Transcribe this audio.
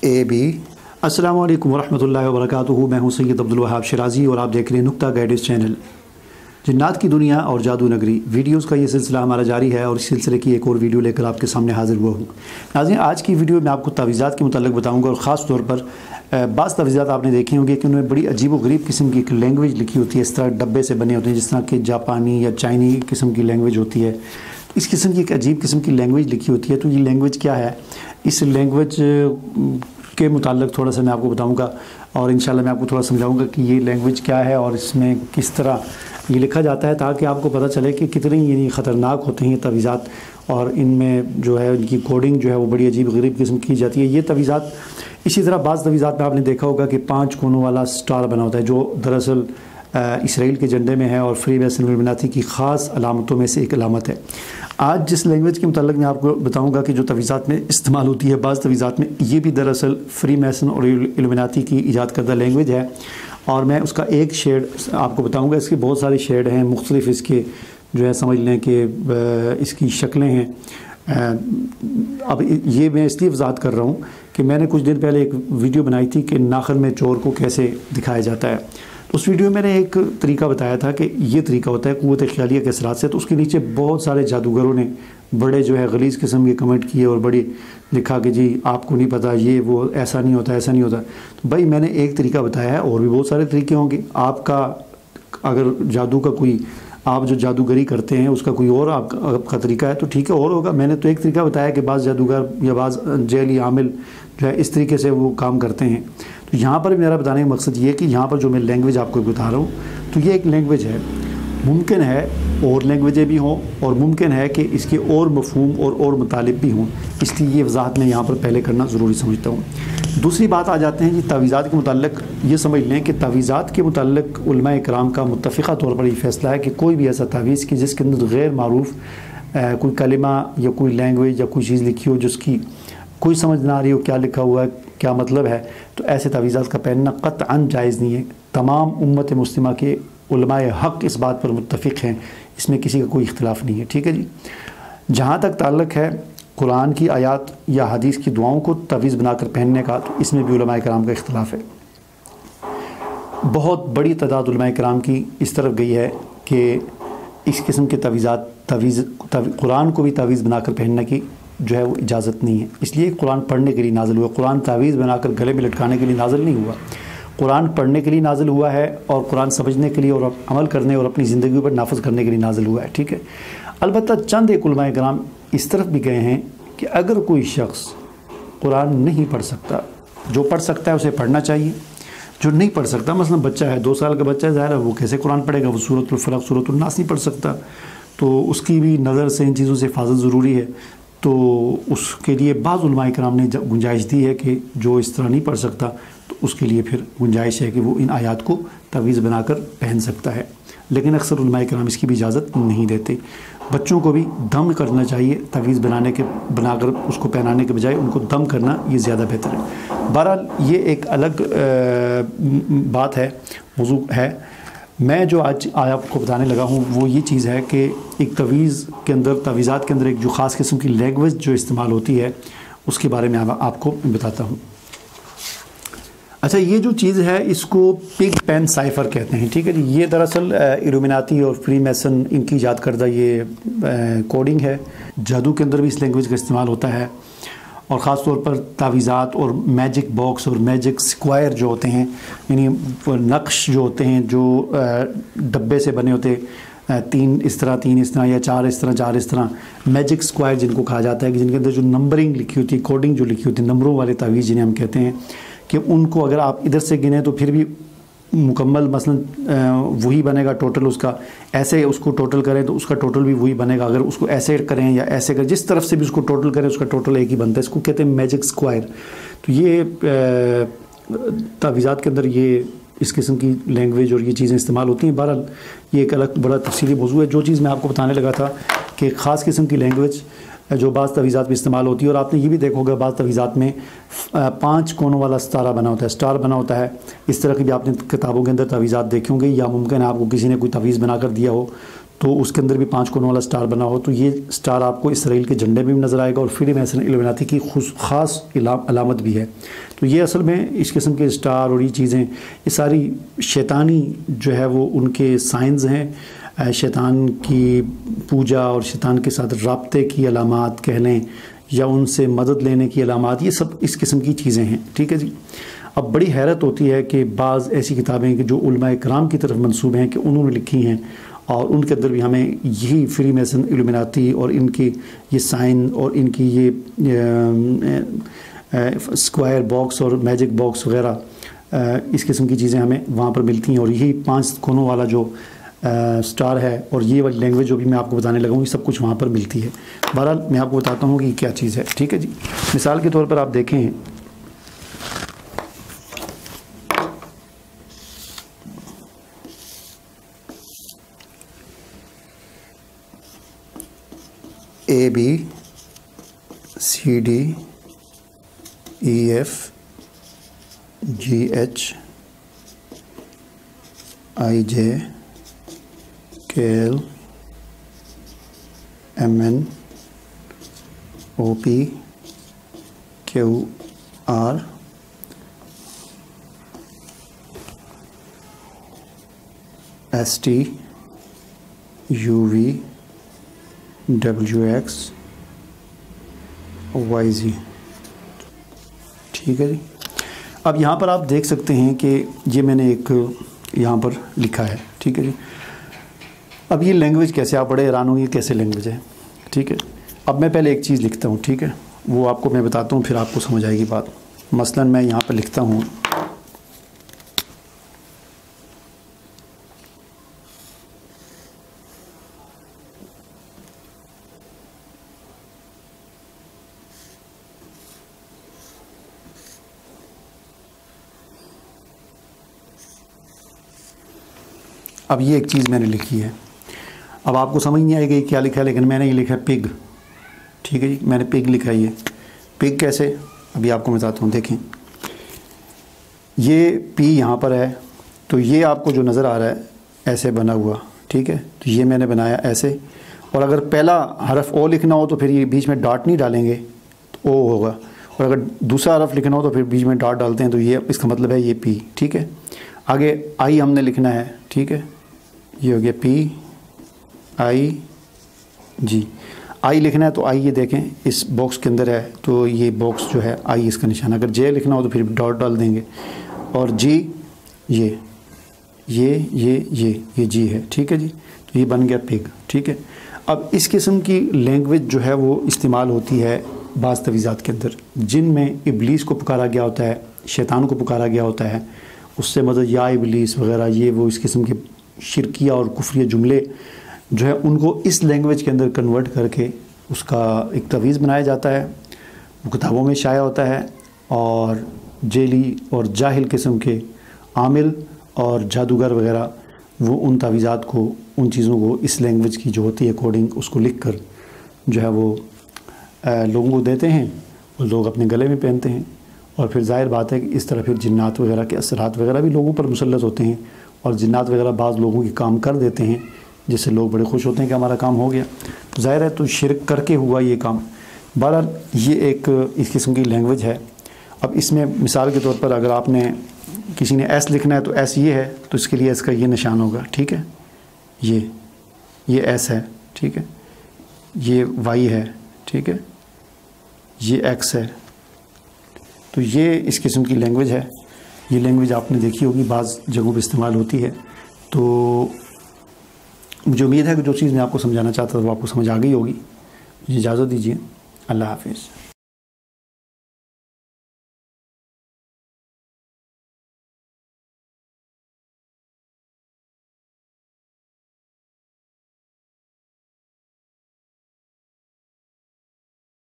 A B. अस्सलाम वालेकुम वरहमतुल्लाहि वबरकातुहू। मैं हूं सैयद अब्दुल वहाब शिराजी और आप देख रहे हैं नुक्ता गाइडेंस चैनल। जिन्नात की दुनिया और जादू नगरी वीडियोस का ये सिलसिला हमारा जारी है और इस सिलसिले की एक और वीडियो लेकर आपके सामने हाजिर हुआ हूँ। नाज़रीन, आज की वीडियो में आपको तावीज़ात के मुताल्लिक़ बताऊँगा और ख़ास तौर पर बाज़ तावीज़ात आपने देखे होंगे कि उनमें बड़ी अजीब व गरीब किस्म की एक लैंग्वेज लिखी होती है। इस तरह डब्बे से बने होते हैं, जिस तरह कि जापानी या चाइनी किस्म की लैंग्वेज होती है। इस किस्म की एक अजीब किस्म की लैंग्वेज लिखी होती है। तो ये लैंग्वेज क्या है, इस लैंग्वेज के मुताल्लिक़ थोड़ा सा मैं आपको बताऊंगा और इंशाल्लाह मैं आपको थोड़ा समझाऊंगा कि ये लैंग्वेज क्या है और इसमें किस तरह ये लिखा जाता है, ताकि आपको पता चले कि कितनी ये ख़तरनाक होते हैं ये तावीज़ात और इनमें जो है इनकी कोडिंग जो है वो बड़ी अजीब गरीब किस्म की जाती है। ये तावीज़ात इसी तरह बाज़ तावीज़ात में आपने देखा होगा कि 5 कोनों वाला स्टार बना होता है, जो दरअसल इसराइल के झंडे में है और फ्री मैसन इल्यूमिनाती की ख़ास अलामतों में से एक अलामत है। आज जिस लैंग्वेज के मुताल्लिक़ मैं आपको बताऊंगा कि जो तावीज़ात में इस्तेमाल होती है, बाज़ तावीज़ात में, ये भी दरअसल फ्री मैसन और इल्यूमिनाती की ईजाद करदा लैंग्वेज है और मैं उसका एक शेड आपको बताऊंगा। इसके बहुत सारे शेड हैं मुख्तलिफ, इसके जो है समझ लें कि इसकी शक्लें हैं। अब ये मैं इसलिए वजाहत कर रहा हूँ कि मैंने कुछ दिन पहले एक वीडियो बनाई थी कि नाखन में चोर को कैसे दिखाया जाता है। उस वीडियो में मैंने एक तरीका बताया था कि ये तरीका होता है क़ुव्वत ख़यालिया के असरात से। तो उसके नीचे बहुत सारे जादूगरों ने बड़े जो है गलीज़ किस्म के कमेंट किए और बड़ी लिखा कि जी आपको नहीं पता, ये वो ऐसा नहीं होता, ऐसा नहीं होता। तो भाई मैंने एक तरीका बताया है, और भी बहुत सारे तरीके होंगे। आपका अगर जादू का कोई, आप जो जादूगरी करते हैं उसका कोई और आपका तरीका है तो ठीक है, और होगा। मैंने तो एक तरीका बताया कि बाज़ जादूगर या बाज़ जेली आमिल जो है इस तरीके से वो काम करते हैं। तो यहाँ पर मेरा बताने का मकसद ये है कि यहाँ पर जो मैं लैंग्वेज आपको बता रहा हूँ तो ये एक लैंग्वेज है। मुमकिन है और लैंग्वेजें भी हों और मुमकिन है कि इसके और मफ़हूम और मुतालिब भी हों, इसलिए ये वजाहत मैं यहाँ पर पहले करना ज़रूरी समझता हूँ। दूसरी बात आ जाते हैं जी तावीज़ात के मुताल्लिक़। ये समझ लें कि तावीज़ात के मुताल्लिक़ उलमा इकराम का मुत्तफ़िक़ा तौर पर ये फ़ैसला है कि कोई भी ऐसा तावीज़ कि जिसके अंदर गैर मारूफ़ कोई कलिमा या कोई लैंग्वेज या कोई चीज़ लिखी हो जिसकी कोई समझ ना आ रही हो क्या लिखा हुआ है, क्या मतलब है, तो ऐसे तावीज़ात का पहनना क़त्अन जायज़ नहीं है। तमाम उम्मत मुस्लिमा के उलमाए हक़ इस बात पर मुत्तफ़िक़ हैं, इसमें किसी का कोई इख्तिलाफ़ नहीं है। ठीक है जी। जहाँ तक ताल्लुक़ है कुरान की आयात या हदीस की दुआओं को तावीज़ बनाकर पहनने का, तो इसमें भी उलमाए कराम का इख्तिलाफ़ है। बहुत बड़ी तादाद उलमाए कराम की इस तरफ गई है कि इस किस्म के तावीज़ात कुरान को भी तावीज़ बनाकर पहनने की जो है वो इजाज़त नहीं है। इसलिए कुरान पढ़ने के लिए नाज़िल हुआ, कुरान तावीज़ बनाकर गले में लटकाने के लिए नाज़िल नहीं हुआ। कुरान पढ़ने के लिए नाज़िल हुआ है और कुरान समझने के लिए और अमल करने और अपनी ज़िंदगी पर नाफिज़ करने के लिए नाज़िल हुआ है। ठीक है। अलबत्ता चंद एक उलमाए कराम इस तरफ भी गए हैं कि अगर कोई शख्स कुरान नहीं पढ़ सकता, जो पढ़ सकता है उसे पढ़ना चाहिए, जो नहीं पढ़ सकता, मसलन बच्चा है, 2 साल का बच्चा है, ज़ाहिर है वो कैसे कुरान पढ़ेगा, वो सूरतुल फलक सूरतुल नास नहीं पढ़ सकता, तो उसकी भी नज़र से इन चीज़ों से हिफाजत ज़रूरी है। तो उसके लिए बाज़ उलमाए कराम ने गुंजाइश दी है कि जो इस तरह नहीं पढ़ सकता तो उसके लिए फिर गुंजाइश है कि वो इन आयात को तावीज़ बनाकर पहन सकता है। लेकिन अक्सर उलमाए कराम इसकी भी इजाज़त नहीं देते। बच्चों को भी दम करना चाहिए, तावीज़ बनाकर उसको पहनाने के बजाय उनको दम करना ये ज़्यादा बेहतर है। बहरहाल ये एक अलग बात है, मौजू है। मैं जो आज आपको बताने लगा हूँ वो ये चीज़ है कि एक तावीज़ के अंदर, तावीज़ात के अंदर एक जो ख़ास किस्म की लैंग्वेज जो इस्तेमाल होती है उसके बारे में आपको बताता हूँ। अच्छा, ये जो चीज़ है इसको पिग पेन साइफ़र कहते हैं। ठीक है जी। ये दरअसल इल्यूमिनाती और फ्री मैसन इनकी ईजाद करदा ये कोडिंग है। जादू के अंदर भी इस लैंग्वेज का इस्तेमाल होता है और ख़ास तौर पर तावीज़ात और मैजिक बॉक्स और मैजिक स्क्वायर जो होते हैं, यानी नक्श जो होते हैं जो डब्बे से बने होते, 3 इस तरह या 4 इस तरह, मैजिक स्क्वायर जिनको कहा जाता है, कि जिनके अंदर जो नंबरिंग लिखी होती है, कोडिंग जो लिखी होती है, नंबरों वाले तावीज़ जिन्हें हम कहते हैं, कि उनको अगर आप इधर से गिने तो फिर भी मुकम्मल मसलन वही बनेगा टोटल उसका, ऐसे उसको टोटल करें तो उसका टोटल भी वही बनेगा, अगर उसको ऐसे करें या ऐसे करें, जिस तरफ से भी उसको टोटल करें उसका टोटल एक ही बनता है। इसको कहते हैं मैजिक स्क्वायर। तो ये तावीज़ात के अंदर ये इस किस्म की लैंग्वेज और ये चीज़ें इस्तेमाल होती हैं। बहरहाल ये एक अलग बड़ा तफसीली मौजू है। जो चीज़ मैं आपको बताने लगा था कि ख़ास किस्म की लैंग्वेज जो बाज़ तावीज़ात में इस्तेमाल होती है, और आपने ये भी देखा होगा बाज़ तावीज़ात में 5 कोनों वाला सितारा बना होता है, स्टार बना होता है। इस तरह की भी आपने किताबों के अंदर तावीज़ात देखे होंगे, या मुमकिन है आपको किसी ने कोई तावीज़ बना कर दिया हो تو اس کے اندر بھی 5 کونوں والا سٹار بنا ہو، تو یہ سٹار آپ کو اسرائیل کے جھنڈے میں بھی نظر آئے گا اور فریم میسن الومناتی کی خاص علامت بھی ہے۔ تو یہ اصل میں اس قسم کے سٹار اور یہ چیزیں یہ ساری شیطانی جو ہے وہ ان کے سائنز ہیں، شیطان کی پوجا اور شیطان کے ساتھ رابطے کی علامات کہہ لیں یا ان سے مدد لینے کی علامات، یہ سب اس قسم کی چیزیں ہیں، ٹھیک ہے جی۔ اب بڑی حیرت ہوتی ہے کہ بعض ایسی کتابیں کہ جو علماء کرام کی طرف منسوب ہیں کہ انہوں نے لکھی ہیں، اور ان کے اندر بھی ہمیں یہی فری میسن الومناتی اور ان کی یہ سائن اور ان کی یہ اسکوائر باکس اور میجک باکس وغیرہ اس قسم کی چیزیں ہمیں وہاں پر ملتی ہیں، اور یہی 5 کونوں والا جو سٹار ہے اور یہ والی لینگویج جو بھی میں آپ کو بتانے لگا ہوں یہ سب کچھ وہاں پر ملتی ہے۔ بہرحال میں آپ کو بتاتا ہوں کہ یہ کیا چیز ہے، ٹھیک ہے جی۔ مثال کے طور پر آپ دیکھیں ABCD EF GH IJ KL MN OP QR ST UV WX YZ، ٹھیک ہے جی۔ اب یہاں پر آپ دیکھ سکتے ہیں کہ یہ میں نے ایک یہاں پر لکھا ہے، ٹھیک ہے جی۔ اب یہ لینگویج کیسے، آپ بڑے حیران ہوں گے کیسے لینگویج ہے، ٹھیک ہے۔ اب میں پہلے ایک چیز لکھتا ہوں، ٹھیک ہے، وہ آپ کو میں بتاتا ہوں پھر آپ کو سمجھ آئے گی بات۔ مثلاً میں یہاں پر لکھتا ہوں اب یہ ایک چیز میں نے لکھی ہے، اب آپ کو سمجھ نہیں آئے گی کیا لکھا ہے، لیکن میں نے یہ لکھا ہے پگ، ٹھیک ہے جی۔ میں نے پگ لکھا ہے، یہ پگ کیسے ابھی آپ کو بتاتا ہوں۔ دیکھیں یہ پی یہاں پر ہے، تو یہ آپ کو جو نظر آ رہا ہے ایسے بنا ہوا، ٹھیک ہے، تو یہ میں نے بنایا ایسے، اور اگر پہلا حرف او لکھنا ہو تو پھر یہ بیچ میں ڈاٹ نہیں ڈالیں گے تو او ہوگا، اور اگر دوسرا حرف لکھنا ہو تو پھر بیچ میں ڈاٹ ڈالتے ہیں تو یہ اس کا مطلب ہے یہ پی، ٹھیک ہے۔ آگے آئی ہم نے لکھنا ہے، ٹھیک ہے، یہ ہو گیا پی آئی جی۔ آئی لکھنا ہے تو آئی یہ دیکھیں اس باکس کے اندر ہے، تو یہ باکس جو ہے آئی اس کا نشان، اگر جے لکھنا ہو تو پھر ڈاٹ ڈال دیں گے، اور جی یہ جی ہے، ٹھیک ہے جی۔ تو یہ بن گیا پگ، ٹھیک ہے۔ اب اس قسم کی لینگویج جو ہے وہ استعمال ہوتی ہے بعض تویزات کے اندر جن میں ابلیس کو پکارا گیا ہوتا ہے، شیطان کو پکارا گیا ہوتا ہے، اس سے مدد یا ابلیس وغیرہ، یہ وہ اس قسم کے شرکیہ اور کفریہ جملے جو ہے ان کو اس لینگویج کے اندر کنورٹ کر کے اس کا ایک تویز بنایا جاتا ہے، وہ کتابوں میں شائع ہوتا ہے، اور جیلی اور جاہل قسم کے عامل اور جادوگر وغیرہ وہ ان تعویذات کو، ان چیزوں کو اس لینگویج کی جو ہوتی ہے کوڈنگ اس کو لکھ کر جو ہے وہ لوگوں کو دیتے ہیں، اور لوگ اپنے گلے میں پہنتے ہیں، اور پھر ظاہر بات ہے کہ اس طرح پھر جنات وغیرہ کے اثرات وغیرہ بھی لوگوں پر مسلط ہوتے ہیں، اور جنات وغیرہ بعض لوگوں کے کام کر دیتے ہیں جس سے لوگ بڑے خوش ہوتے ہیں کہ ہمارا کام ہو گیا، ظاہر ہے تو شرک کر کے ہوا یہ کام۔ بہرحال یہ ایک اس قسم کی لینگویج ہے۔ اب اس میں مثال کے طور پر اگر آپ نے کسی نے ایس لکھنا ہے تو ایس یہ ہے، تو اس کے لیے اس کا یہ نشان ہوگا، ٹھیک ہے، یہ ایس ہے، ٹھیک ہے، یہ وائی ہے، ٹھیک ہے، یہ ایکس ہے، تو یہ اس قسم کی لینگویج ہے۔ یہ لینگویج آپ نے دیکھی ہوگی بعض جگہوں پہ استعمال ہوتی ہے، تو مجھے امید ہے کہ جو چیز میں آپ کو سمجھانا چاہتا تھا وہ آپ کو سمجھ آ گئی ہوگی۔ مجھے اجازت دیجیے، اللہ حافظ۔